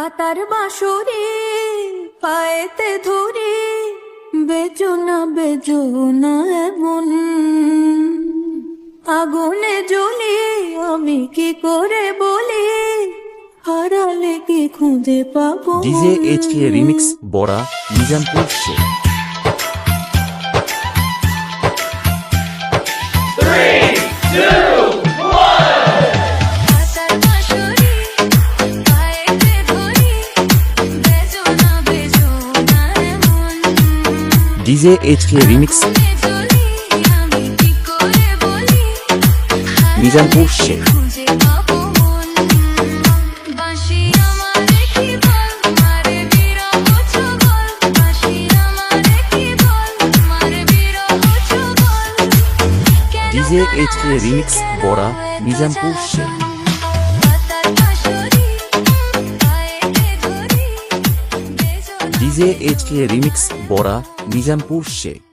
হাতার বাঁশরি পায়েতে ধরি, বেজো না এমন। আগুনে জ্বলি আমি কি করে বলি, হারালে কি খুঁজে পাবো। DJ HK remix Bara Nizampur Sheikh. DJ HK remix Nizampur Sheikh. DJ HK remix Bara Nizampur Sheikh. DJ HK remix Bara Nizampur Sheikh.